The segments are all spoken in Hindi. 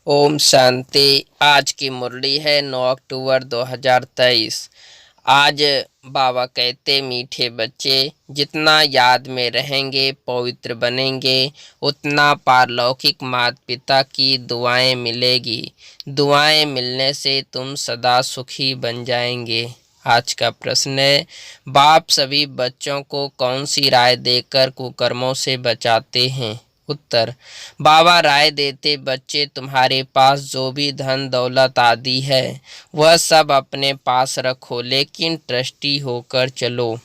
ओम शांति। आज की मुरली है 9 अक्टूबर 2023। आज बाबा कहते मीठे बच्चे जितना याद में रहेंगे पवित्र बनेंगे उतना पारलौकिक माता पिता की दुआएं मिलेगी। दुआएं मिलने से तुम सदा सुखी बन जाएंगे। आज का प्रश्न है, बाप सभी बच्चों को कौन सी राय देकर कुकर्मों से बचाते हैं? उत्तर, बाबा राय देते बच्चे तुम्हारे पास जो भी धन दौलत आदि है वह सब अपने पास रखो, लेकिन ट्रस्टी होकर चलो।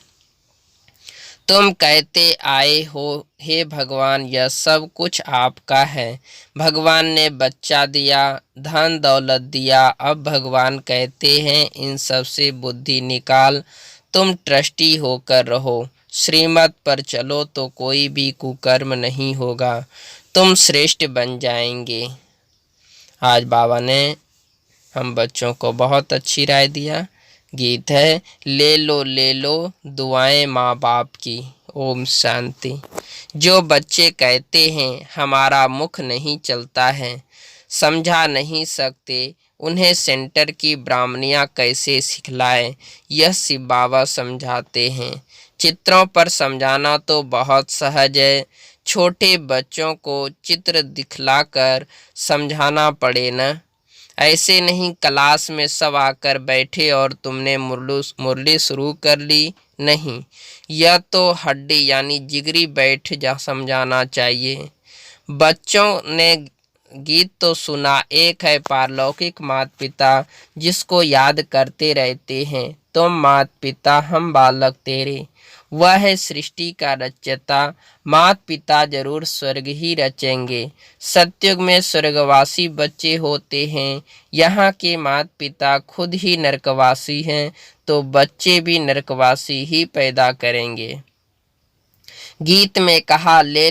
तुम कहते आए हो, हे भगवान यह सब कुछ आपका है। भगवान ने बच्चा दिया, धन दौलत दिया, अब भगवान कहते हैं इन सब से बुद्धि निकाल, तुम ट्रस्टी होकर रहो। श्रीमत पर चलो तो कोई भी कुकर्म नहीं होगा, तुम श्रेष्ठ बन जाएंगे। आज बाबा ने हम बच्चों को बहुत अच्छी राय दिया। गीत है, ले लो दुआएं माँ बाप की। ओम शांति। जो बच्चे कहते हैं हमारा मुख नहीं चलता है, समझा नहीं सकते, उन्हें सेंटर की ब्राह्मणियाँ कैसे सिखलाएं, यह शिव बाबा समझाते हैं। चित्रों पर समझाना तो बहुत सहज है, छोटे बच्चों को चित्र दिखलाकर समझाना पड़े न। ऐसे नहीं क्लास में सब आकर बैठे और तुमने मुरली शुरू कर ली, नहीं, यह तो हड्डी यानी जिगरी बैठ जा समझाना चाहिए। बच्चों ने गीत तो सुना, एक है पारलौकिक माता पिता जिसको याद करते रहते हैं, तुम माता पिता हम बालक तेरे। वह है सृष्टि का रचयिता, माता पिता जरूर स्वर्ग ही रचेंगे। सतयुग में स्वर्गवासी बच्चे होते हैं, यहाँ के माता पिता खुद ही नरकवासी हैं, तो बच्चे भी नरकवासी ही पैदा करेंगे। गीत में कहा, ले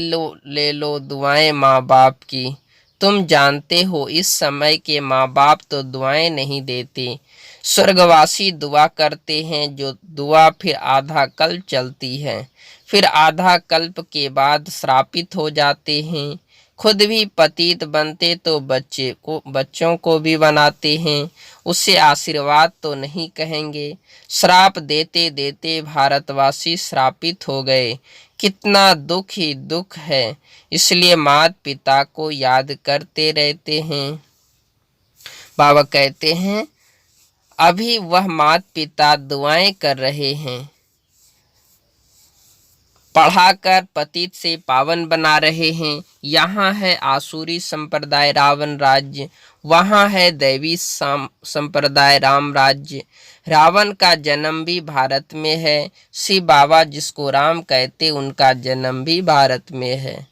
लो दुआएं माँ बाप की। तुम जानते हो इस समय के माँ बाप तो दुआएं नहीं देते, स्वर्गवासी दुआ करते हैं, जो दुआ फिर आधा कल्प चलती है, फिर आधा कल्प के बाद श्रापित हो जाते हैं। खुद भी पतित बनते तो बच्चों को भी बनाते हैं, उसे आशीर्वाद तो नहीं कहेंगे। श्राप देते देते भारतवासी श्रापित हो गए, कितना दुख ही दुख है, इसलिए माता पिता को याद करते रहते हैं। बाबा कहते हैं अभी वह माता पिता दुआएं कर रहे हैं, पढ़ाकर पतित से पावन बना रहे हैं। यहाँ है आसुरी संप्रदाय रावण राज्य, वहाँ है दैवी संप्रदाय राम राज्य। रावण का जन्म भी भारत में है, शिव बाबा जिसको राम कहते उनका जन्म भी भारत में है।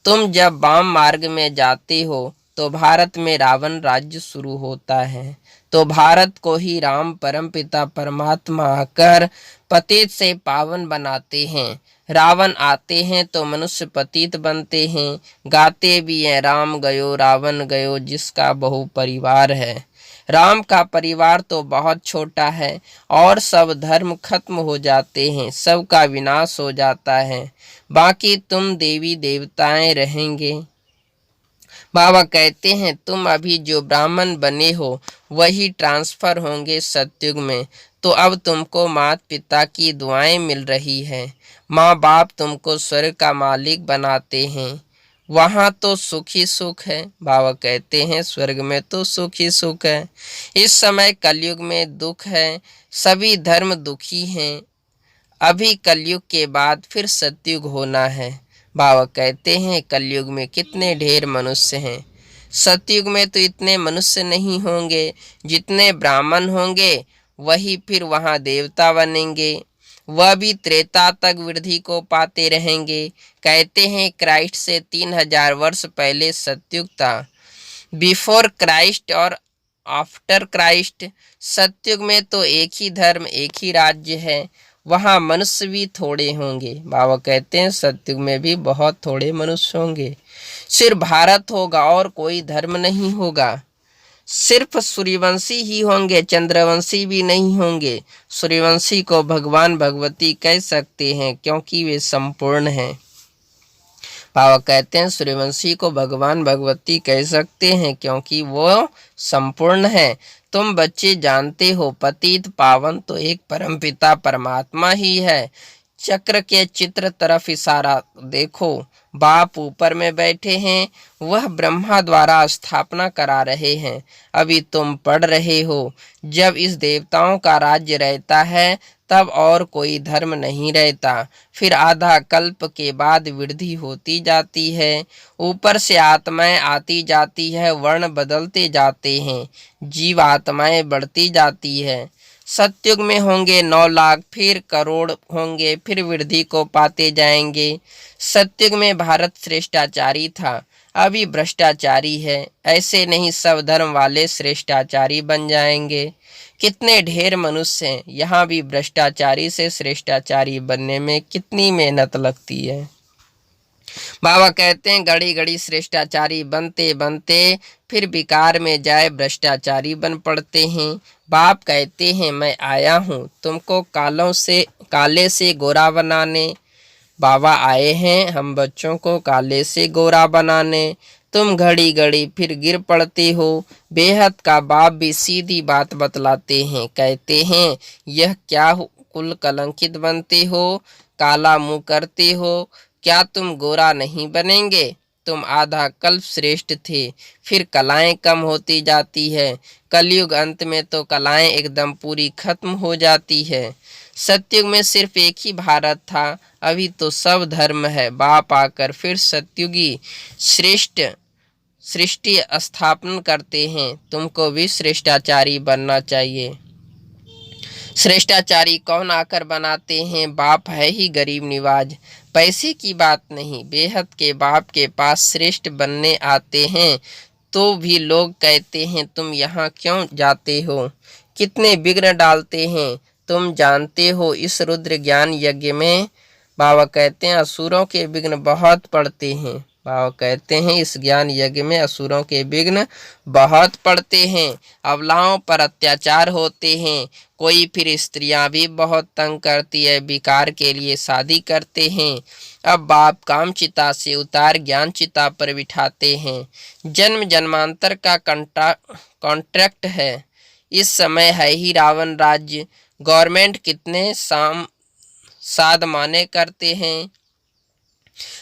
तुम जब वाम मार्ग में जाते हो तो भारत में रावण राज्य शुरू होता है, तो भारत को ही राम परमपिता परमात्मा आकर पतित से पावन बनाते हैं। रावण आते हैं तो मनुष्य पतित बनते हैं, गाते भी हैं राम गयो रावण गयो जिसका बहु परिवार है। राम का परिवार तो बहुत छोटा है और सब धर्म खत्म हो जाते हैं, सबका विनाश हो जाता है, बाकी तुम देवी देवताएं रहेंगे। बाबा कहते हैं तुम अभी जो ब्राह्मण बने हो वही ट्रांसफर होंगे सतयुग में, तो अब तुमको माता पिता की दुआएं मिल रही है। माँ बाप तुमको स्वर्ग का मालिक बनाते हैं, वहाँ तो सुख ही सुख है। बाबा कहते हैं स्वर्ग में तो सुख ही सुख है। इस समय कलयुग में दुख है, सभी धर्म दुखी हैं। अभी कलयुग के बाद फिर सतयुग होना है। बाबा कहते हैं कलयुग में कितने ढेर मनुष्य हैं, सतयुग में तो इतने मनुष्य नहीं होंगे, जितने ब्राह्मण होंगे वही फिर वहाँ देवता बनेंगे, वह भी त्रेता तक वृद्धि को पाते रहेंगे। कहते हैं क्राइस्ट से 3000 वर्ष पहले सतयुग था, बिफोर क्राइस्ट और आफ्टर क्राइस्ट। सतयुग में तो एक ही धर्म एक ही राज्य है, वहाँ मनुष्य भी थोड़े होंगे। बाबा कहते हैं सतयुग में भी बहुत थोड़े मनुष्य होंगे, सिर्फ भारत होगा और कोई धर्म नहीं होगा। सिर्फ सूर्यवंशी ही होंगे, चंद्रवंशी भी नहीं होंगे। सूर्यवंशी को भगवान भगवती कह सकते हैं क्योंकि वे संपूर्ण हैं। बाबा कहते हैं सूर्यवंशी को भगवान भगवती कह सकते हैं क्योंकि वो संपूर्ण है। तुम बच्चे जानते हो पतित पावन तो एक परमपिता परमात्मा ही है। चक्र के चित्र तरफ इशारा देखो, बाप ऊपर में बैठे हैं, वह ब्रह्मा द्वारा स्थापना करा रहे हैं। अभी तुम पढ़ रहे हो, जब इस देवताओं का राज्य रहता है तब और कोई धर्म नहीं रहता। फिर आधा कल्प के बाद वृद्धि होती जाती है, ऊपर से आत्माएं आती जाती है, वर्ण बदलते जाते हैं, जीव आत्माएं बढ़ती जाती है। सतयुग में होंगे 9 लाख, फिर करोड़ होंगे, फिर वृद्धि को पाते जाएंगे। सतयुग में भारत श्रेष्ठाचारी था, अभी भ्रष्टाचारी है। ऐसे नहीं सब धर्म वाले श्रेष्ठाचारी बन जाएंगे। कितने ढेर मनुष्य हैं, यहाँ भी भ्रष्टाचारी से श्रेष्ठाचारी बनने में कितनी मेहनत लगती है। बाबा कहते हैं घड़ी घड़ी श्रेष्ठाचारी बनते बनते फिर विकार में जाए भ्रष्टाचारी बन पड़ते हैं। बाप कहते हैं मैं आया हूँ तुमको काले से गोरा बनाने। बाबा आए हैं हम बच्चों को काले से गोरा बनाने। तुम घड़ी घड़ी फिर गिर पड़ते हो। बेहद का बाप भी सीधी बात बतलाते हैं, कहते हैं यह क्या कुल कलंकित बनते हो, काला मुंह करते हो, क्या तुम गोरा नहीं बनेंगे। तुम आधा कल्प श्रेष्ठ थे, फिर कलाएं कम होती जाती है। कलयुग अंत में तो कलाएं एकदम पूरी खत्म हो जाती है। सतयुग में सिर्फ एक ही भारत था, अभी तो सब धर्म है। बाप आकर फिर सतयुगी श्रेष्ठ सृष्टि स्थापन करते हैं। तुमको भी श्रेष्ठाचारी बनना चाहिए। श्रेष्ठाचारी कौन आकर बनाते हैं, बाप है ही गरीब निवाज। पैसे की बात नहीं, बेहद के बाप के पास श्रेष्ठ बनने आते हैं तो भी लोग कहते हैं तुम यहाँ क्यों जाते हो, कितने विघ्न डालते हैं। तुम जानते हो इस रुद्र ज्ञान यज्ञ में बाबा कहते हैं असुरों के विघ्न बहुत पड़ते हैं। बाबा कहते हैं इस ज्ञान यज्ञ में असुरों के विघ्न बहुत पड़ते हैं। अबलाओं पर अत्याचार होते हैं। कोई फिर स्त्रियां भी बहुत तंग करती है, विकार के लिए शादी करते हैं। अब बाप काम चिता से उतार ज्ञान चिता पर बिठाते हैं। जन्म जन्मांतर का कॉन्ट्रैक्ट है। इस समय है ही रावण राज्य। गवर्नमेंट कितने साध माने करते हैं।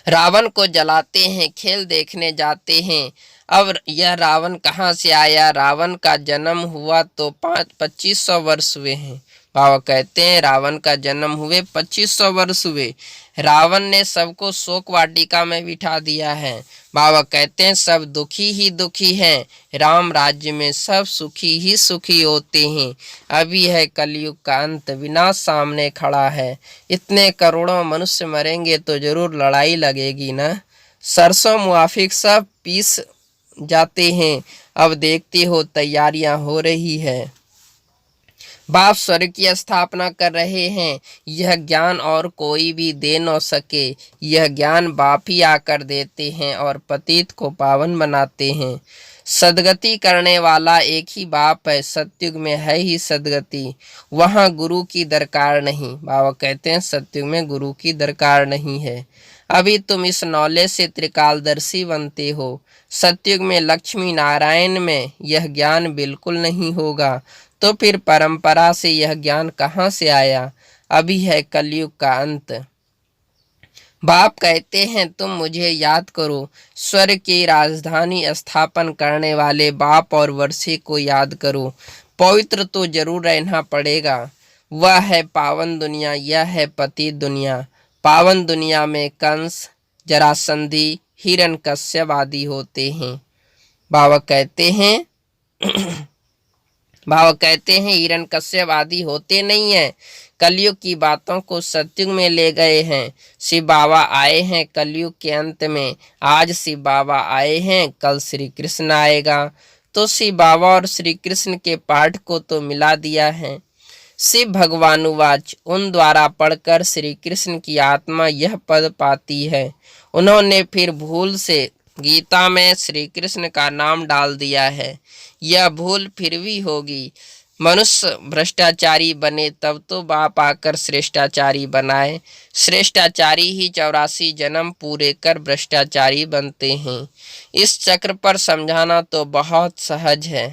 रावण को जलाते हैं, खेल देखने जाते हैं। अब यह रावण कहाँ से आया, रावण का जन्म हुआ तो 2500 वर्ष हुए हैं। बाबा कहते हैं रावण का जन्म हुए 2500 वर्ष हुए। रावण ने सबको शोक वाटिका में बिठा दिया है। बाबा कहते हैं सब दुखी ही दुखी हैं, राम राज्य में सब सुखी ही सुखी होते हैं। अभी है कलयुग का अंत, विनाश सामने खड़ा है। इतने करोड़ों मनुष्य मरेंगे तो जरूर लड़ाई लगेगी ना। सरसों मुआफिक सब पीस जाते हैं। अब देखते हो तैयारियां हो रही है। बाप स्वर्ग की स्थापना कर रहे हैं। यह ज्ञान और कोई भी दे न सके। यह ज्ञान बाप ही आकर देते हैं और पतित को पावन बनाते हैं। सदगति करने वाला एक ही बाप है। सतयुग में है ही सदगति, वहाँ गुरु की दरकार नहीं। बाबा कहते हैं सतयुग में गुरु की दरकार नहीं है। अभी तुम इस नॉलेज से त्रिकालदर्शी बनते हो। सतयुग में लक्ष्मी नारायण में यह ज्ञान बिल्कुल नहीं होगा, तो फिर परंपरा से यह ज्ञान कहाँ से आया। अभी है कलयुग का अंत। बाप कहते हैं तुम मुझे याद करो। स्वर्ग की राजधानी स्थापन करने वाले बाप और वर्षे को याद करो। पवित्र तो जरूर रहना पड़ेगा। वह है पावन दुनिया, यह है पतित दुनिया। पावन दुनिया में कंस, जरासंधी, हिरण्यकश्यप आदि होते हैं। बाबा कहते हैं हिरण्यकश्यप आदि होते नहीं हैं। कलयुग की बातों को सतयुग में ले गए हैं। शिव बाबा आए हैं कलयुग के अंत में। आज शिव बाबा आए हैं, कल श्री कृष्ण आएगा। तो शिव बाबा और श्री कृष्ण के पाठ को तो मिला दिया है। शिव भगवानुवाच, उन द्वारा पढ़कर श्री कृष्ण की आत्मा यह पद पाती है। उन्होंने फिर भूल से गीता में श्री कृष्ण का नाम डाल दिया है। यह भूल फिर भी होगी। मनुष्य भ्रष्टाचारी बने तब तो बाप आकर श्रेष्ठाचारी बनाए। श्रेष्ठाचारी ही 84 जन्म पूरे कर भ्रष्टाचारी बनते हैं। इस चक्र पर समझाना तो बहुत सहज है।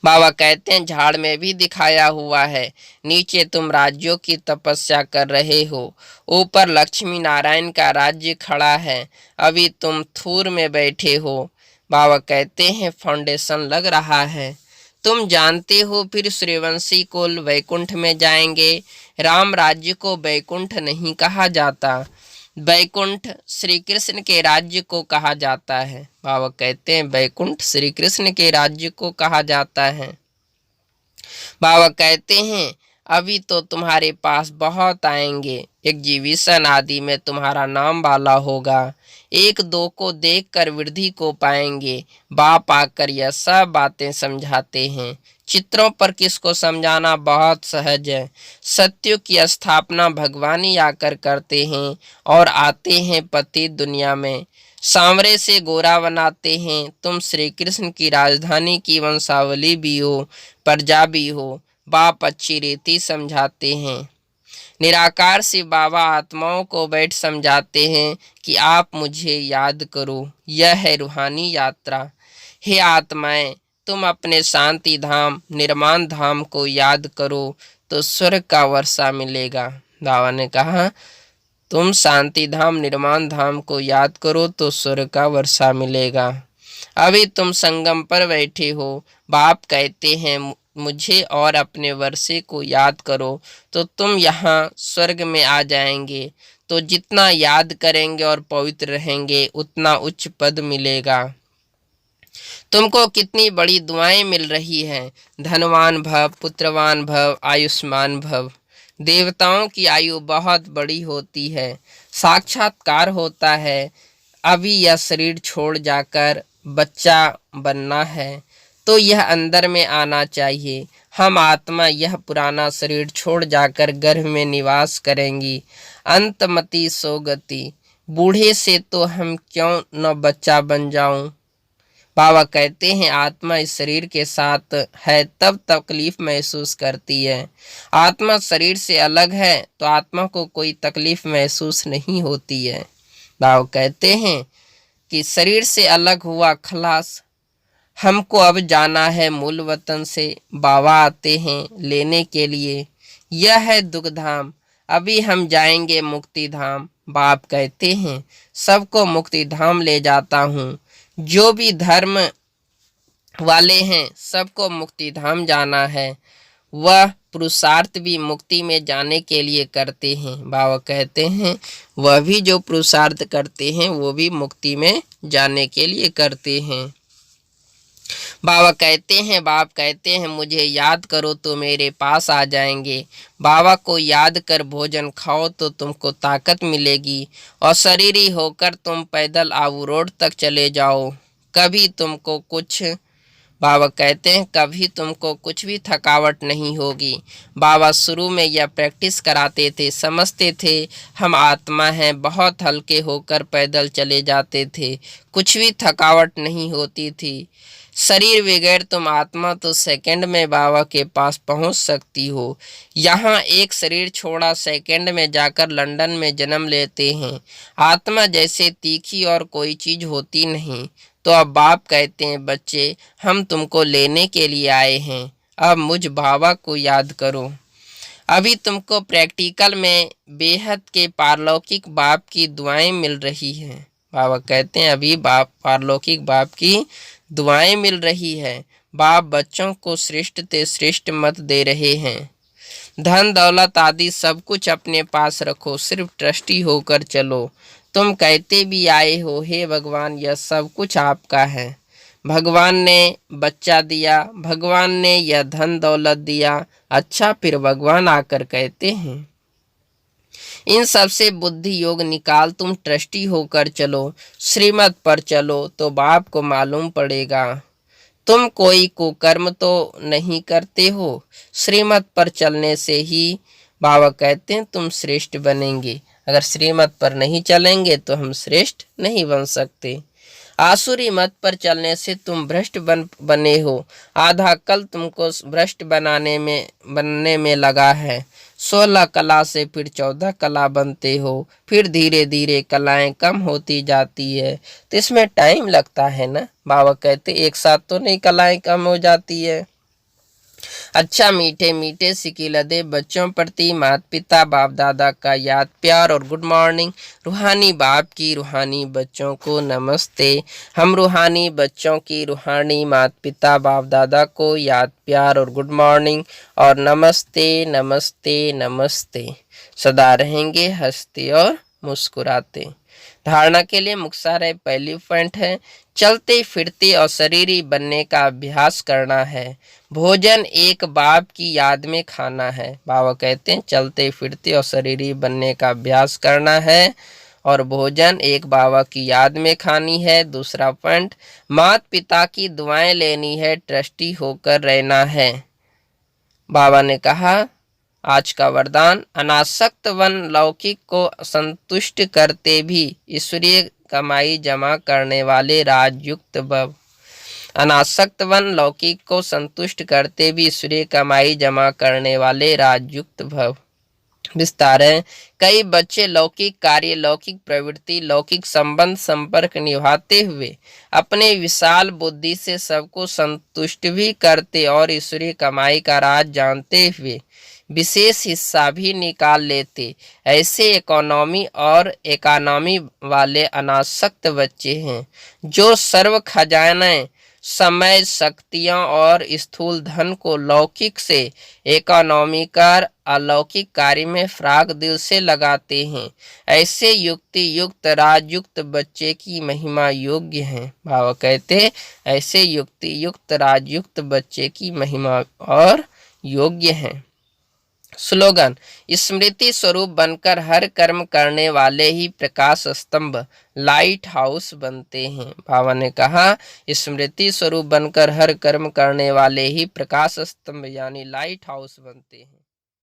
बाबा कहते हैं झाड़ में भी दिखाया हुआ है। नीचे तुम राज्यों की तपस्या कर रहे हो, ऊपर लक्ष्मी नारायण का राज्य खड़ा है। अभी तुम थूर में बैठे हो। बाबा कहते हैं फाउंडेशन लग रहा है। तुम जानते हो फिर सूर्यवंशी कुल वैकुंठ में जाएंगे। राम राज्य को वैकुंठ नहीं कहा जाता, वैकुंठ श्री कृष्ण के राज्य को कहा जाता है। बाबा कहते हैं वैकुंठ श्री कृष्ण के राज्य को कहा जाता है। बाबा कहते हैं अभी तो तुम्हारे पास बहुत आएंगे। एग्जीबिशन आदि में तुम्हारा नाम वाला होगा। एक दो को देखकर वृद्धि को पाएंगे। बाप आकर यह सब बातें समझाते हैं। चित्रों पर किसको समझाना बहुत सहज है। सत्य की स्थापना भगवान ही आकर करते हैं और आते हैं पति दुनिया में। सांवरे से गोरा बनाते हैं। तुम श्री कृष्ण की राजधानी की वंशावली भी हो, प्रजा भी हो। बाप अच्छी रीति समझाते हैं। निराकार से बाबा आत्माओं को बैठ समझाते हैं कि आप मुझे याद करो। यह है रूहानी यात्रा। हे आत्माएं, तुम अपने शांति धाम निर्माण धाम को याद करो तो स्वर्ग का वर्षा मिलेगा। बाबा ने कहा तुम शांति धाम निर्माण धाम को याद करो तो स्वर्ग का वर्षा मिलेगा। अभी तुम संगम पर बैठे हो। बाप कहते हैं मुझे और अपने वर्षे को याद करो तो तुम यहाँ स्वर्ग में आ जाएंगे। तो जितना याद करेंगे और पवित्र रहेंगे उतना उच्च पद मिलेगा। तुमको कितनी बड़ी दुआएं मिल रही हैं। धनवान भव, पुत्रवान भव, आयुष्मान भव। देवताओं की आयु बहुत बड़ी होती है। साक्षात्कार होता है। अभी यह शरीर छोड़ जाकर बच्चा बनना है तो यह अंदर में आना चाहिए। हम आत्मा यह पुराना शरीर छोड़ जाकर गर्भ में निवास करेंगी। अंतमति सोगति। बूढ़े से तो हम क्यों न बच्चा बन जाऊं। बाबा कहते हैं आत्मा इस शरीर के साथ है तब तकलीफ महसूस करती है। आत्मा शरीर से अलग है तो आत्मा को कोई तकलीफ महसूस नहीं होती है। बाबा कहते हैं कि शरीर से अलग हुआ खलास। हमको अब जाना है मूल वतन से। बाबा आते हैं लेने के लिए। यह है दुख धाम। अभी हम जाएंगे मुक्ति धाम। बाप कहते हैं सबको मुक्ति धाम ले जाता हूँ। जो भी धर्म वाले हैं सबको मुक्ति धाम जाना है। वह पुरुषार्थ भी मुक्ति में जाने के लिए करते हैं। बाबा कहते हैं वह भी जो पुरुषार्थ करते हैं वो भी मुक्ति में जाने के लिए करते हैं। बाबा कहते हैं मुझे याद करो तो मेरे पास आ जाएंगे। बाबा को याद कर भोजन खाओ तो तुमको ताकत मिलेगी और शरीरी होकर तुम पैदल आबू रोड तक चले जाओ। कभी तुमको कुछ बाबा कहते हैं कभी तुमको कुछ भी थकावट नहीं होगी। बाबा शुरू में यह प्रैक्टिस कराते थे। समझते थे हम आत्मा हैं, बहुत हल्के होकर पैदल चले जाते थे। कुछ भी थकावट नहीं होती थी। शरीर बगैर तुम आत्मा तो सेकंड में बाबा के पास पहुंच सकती हो। यहाँ एक शरीर छोड़ा सेकंड में जाकर लंदन में जन्म लेते हैं। आत्मा जैसे तीखी और कोई चीज़ होती नहीं। तो अब बाप कहते हैं बच्चे हम तुमको लेने के लिए आए हैं। अब मुझ बाबा को याद करो। अभी तुमको प्रैक्टिकल में बेहद के पारलौकिक बाप की दुआएं मिल रही हैं। बाबा कहते हैं अभी बाप पारलौकिक बाप की दुआएं मिल रही है। बाप बच्चों को श्रेष्ठ ते श्रेष्ठ मत दे रहे हैं। धन दौलत आदि सब कुछ अपने पास रखो, सिर्फ ट्रस्टी होकर चलो। तुम कहते भी आए हो हे भगवान यह सब कुछ आपका है। भगवान ने बच्चा दिया, भगवान ने यह धन दौलत दिया। अच्छा फिर भगवान आकर कहते हैं इन सब से बुद्धि योग निकाल, तुम ट्रस्टी होकर चलो, श्रीमत पर चलो तो बाप को मालूम पड़ेगा। तुम कोई कुकर्म तो नहीं करते हो। श्रीमत पर चलने से ही बाबा कहते हैं तुम श्रेष्ठ बनेंगे। अगर श्रीमत पर नहीं चलेंगे तो हम श्रेष्ठ नहीं बन सकते। आसुरी मत पर चलने से तुम भ्रष्ट बने हो। आधा कल तुमको भ्रष्ट बनने में लगा है। 16 कला से फिर 14 कला बनते हो, फिर धीरे धीरे कलाएं कम होती जाती है। तो इसमें टाइम लगता है ना। बाबा कहते एक साथ तो नहीं कलाएं कम हो जाती है। अच्छा मीठे मीठे सिकिलदे बच्चों प्रति माता पिता बाप दादा का याद प्यार और गुड मॉर्निंग। रूहानी बाप की रूहानी बच्चों को नमस्ते। हम रूहानी बच्चों की रूहानी माता पिता बाप दादा को याद प्यार और गुड मॉर्निंग और नमस्ते नमस्ते नमस्ते। सदा रहेंगे हंसते और मुस्कुराते। धारणा के लिए मुख्य पहली पॉइंट है, चलते फिरते और शरीरी बनने का अभ्यास करना है। भोजन एक बाप की याद में खाना है। बाबा कहते हैं चलते फिरते और शरीरी बनने का अभ्यास करना है और भोजन एक बाबा की याद में खानी है। दूसरा पॉइंट, माता पिता की दुआएं लेनी है, ट्रस्टी होकर रहना है। बाबा ने कहा आज का वरदान, अनासक्त वन लौकिक को संतुष्ट करते भी ईश्वरीय कमाई जमा करने वाले राजयुक्त भव। अनासक्त वन लौकिक को संतुष्ट करते भी ईश्वरीय कमाई जमा करने वाले राजयुक्त भव। विस्तार है, कई बच्चे लौकिक कार्य, लौकिक प्रवृत्ति, लौकिक संबंध संपर्क निभाते हुए अपने विशाल बुद्धि से सबको संतुष्ट भी करते और ईश्वरीय कमाई का राज जानते हुए विशेष हिस्सा भी निकाल लेते। ऐसे इकोनॉमी वाले अनासक्त बच्चे हैं जो सर्व खजाने, समय, शक्तियाँ और स्थूल धन को लौकिक से इकोनॉमिकर अलौकिक कार्य में फ्राक दिल से लगाते हैं। ऐसे युक्ति युक्त राजयुक्त बच्चे की महिमा योग्य हैं। बाबा कहते ऐसे युक्ति युक्त राजयुक्त बच्चे की महिमा और योग्य हैं। स्लोगन, स्मृति स्वरूप बनकर हर कर्म करने वाले ही प्रकाश स्तंभ लाइट हाउस बनते हैं। बाबा ने कहा स्मृति स्वरूप बनकर हर कर्म करने वाले ही प्रकाश स्तंभ यानी लाइट हाउस बनते हैं।